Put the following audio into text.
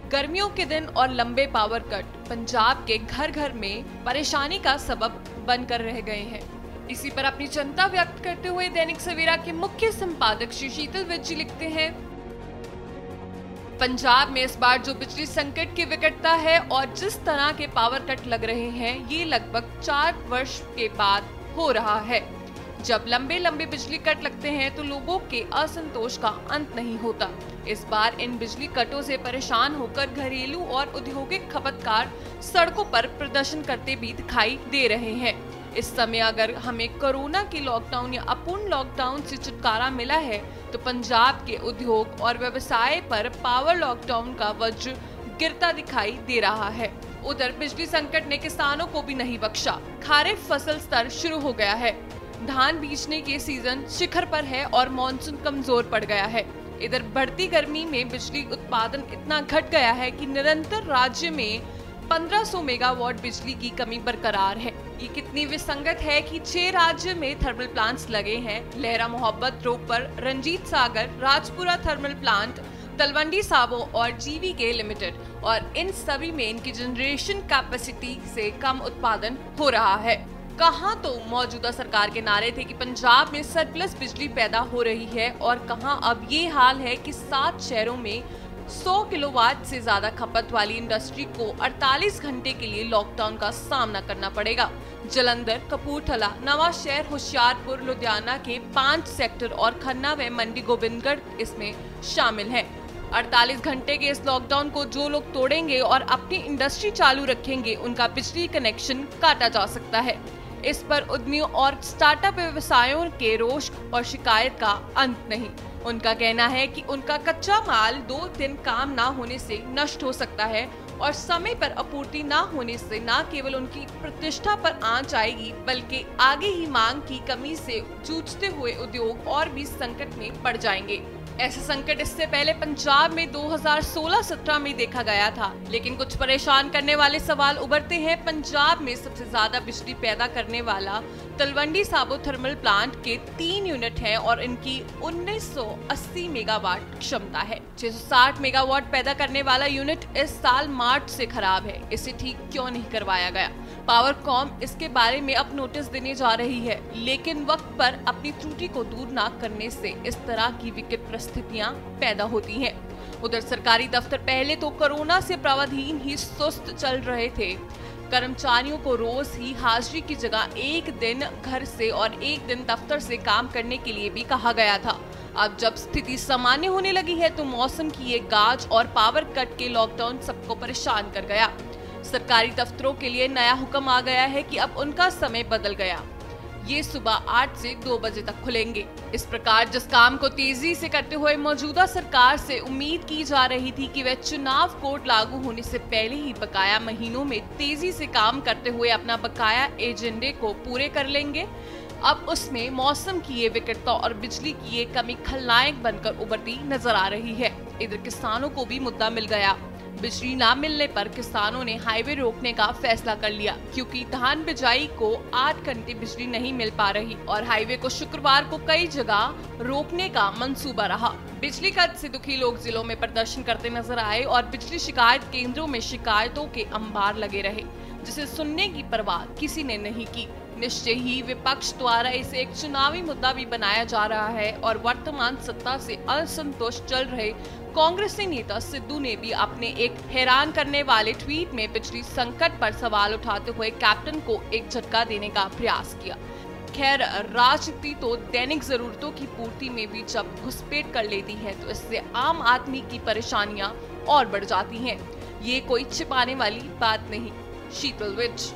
गर्मियों के दिन और लंबे पावर कट पंजाब के घर घर में परेशानी का सबब बनकर रह गए हैं। इसी पर अपनी चिंता व्यक्त करते हुए दैनिक सवेरा के मुख्य संपादक श्री शीतल विज लिखते हैं, पंजाब में इस बार जो बिजली संकट की विकटता है और जिस तरह के पावर कट लग रहे हैं, ये लगभग 4 वर्ष के बाद हो रहा है। जब लंबे लंबे बिजली कट लगते हैं तो लोगों के असंतोष का अंत नहीं होता। इस बार इन बिजली कटों से परेशान होकर घरेलू और औद्योगिक खपतकार सड़कों पर प्रदर्शन करते भी दिखाई दे रहे हैं। इस समय अगर हमें कोरोना की लॉकडाउन या अपूर्ण लॉकडाउन से छुटकारा मिला है तो पंजाब के उद्योग और व्यवसाय पर पावर लॉकडाउन का वज्र गिरता दिखाई दे रहा है। उधर बिजली संकट ने किसानों को भी नहीं बख्शा। खरीफ फसल स्तर शुरू हो गया है। धान बीजने के सीजन शिखर पर है और मानसून कमजोर पड़ गया है। इधर बढ़ती गर्मी में बिजली उत्पादन इतना घट गया है कि निरंतर राज्य में 1500 मेगावाट बिजली की कमी बरकरार है। ये कितनी विसंगत है कि 6 राज्य में थर्मल प्लांट्स लगे हैं। लहरा मोहब्बत रोपर, रंजीत सागर, राजपुरा थर्मल प्लांट, तलवंडी साबो और जीवीके लिमिटेड, और इन सभी में इनकी जनरेशन कैपेसिटी से कम उत्पादन हो रहा है। कहां तो मौजूदा सरकार के नारे थे कि पंजाब में सरप्लस बिजली पैदा हो रही है और कहां अब ये हाल है कि 7 शहरों में 100 किलोवाट से ज्यादा खपत वाली इंडस्ट्री को 48 घंटे के लिए लॉकडाउन का सामना करना पड़ेगा। जलंधर, कपूरथला, नवांशहर, होशियारपुर, लुधियाना के 5 सेक्टर और खन्ना व मंडी गोबिंदगढ़ इसमें शामिल हैं। 48 घंटे के इस लॉकडाउन को जो लोग तोड़ेंगे और अपनी इंडस्ट्री चालू रखेंगे, उनका बिजली कनेक्शन काटा जा सकता है। इस पर उद्यमियों और स्टार्टअप व्यवसायों के रोष और शिकायत का अंत नहीं। उनका कहना है कि उनका कच्चा माल 2 दिन काम ना होने से नष्ट हो सकता है और समय पर आपूर्ति ना होने से न केवल उनकी प्रतिष्ठा पर आंच आएगी, बल्कि आगे ही मांग की कमी से जूझते हुए उद्योग और भी संकट में पड़ जाएंगे। ऐसा संकट इससे पहले पंजाब में 2016-17 में देखा गया था, लेकिन कुछ परेशान करने वाले सवाल उभरते हैं। पंजाब में सबसे ज्यादा बिजली पैदा करने वाला तलवंडी साबो थर्मल प्लांट के 3 यूनिट हैं और इनकी 1980 मेगावाट क्षमता है। 660 मेगावाट पैदा करने वाला यूनिट इस साल मार्च से खराब है। इसे ठीक क्यों नहीं करवाया गया? पावरकॉम इसके बारे में अब नोटिस देने जा रही है, लेकिन वक्त पर अपनी त्रुटि को दूर न करने से इस तरह की विकट परिस्थितियां पैदा होती हैं। उधर सरकारी दफ्तर पहले तो कोरोना से प्रावधान ही सुस्त चल रहे थे। कर्मचारियों को रोज ही हाजिरी की जगह 1 दिन घर से और 1 दिन दफ्तर से काम करने के लिए भी कहा गया था। अब जब स्थिति सामान्य होने लगी है तो मौसम की ये गाज और पावर कट के लॉकडाउन सबको परेशान कर गया। सरकारी दफ्तरों के लिए नया हुक्म आ गया है कि अब उनका समय बदल गया। ये सुबह 8 से 2 बजे तक खुलेंगे। इस प्रकार जिस काम को तेजी से करते हुए मौजूदा सरकार से उम्मीद की जा रही थी कि वह चुनाव कोड लागू होने से पहले ही बकाया महीनों में तेजी से काम करते हुए अपना बकाया एजेंडे को पूरे कर लेंगे, अब उसमें मौसम की ये विकटता और बिजली की ये कमी खलनायक बनकर उभरती नजर आ रही है। इधर किसानों को भी मुद्दा मिल गया। बिजली न मिलने पर किसानों ने हाईवे रोकने का फैसला कर लिया, क्योंकि धान बिजाई को 8 घंटे बिजली नहीं मिल पा रही और हाईवे को शुक्रवार को कई जगह रोकने का मंसूबा रहा। बिजली कट से दुखी लोग जिलों में प्रदर्शन करते नजर आए और बिजली शिकायत केंद्रों में शिकायतों के अंबार लगे रहे, जिसे सुनने की परवाह किसी ने नहीं की। निश्चय ही विपक्ष द्वारा इसे एक चुनावी मुद्दा भी बनाया जा रहा है और वर्तमान सत्ता से असंतुष्ट चल रहे कांग्रेसी नेता सिद्धू ने भी अपने एक हैरान करने वाले ट्वीट में बिजली संकट पर सवाल उठाते हुए कैप्टन को एक झटका देने का प्रयास किया। खैर, राजनीति तो दैनिक जरूरतों की पूर्ति में भी जब घुसपैठ कर लेती है तो इससे आम आदमी की परेशानियां और बढ़ जाती हैं। ये कोई छिपाने वाली बात नहीं। शीतल विज।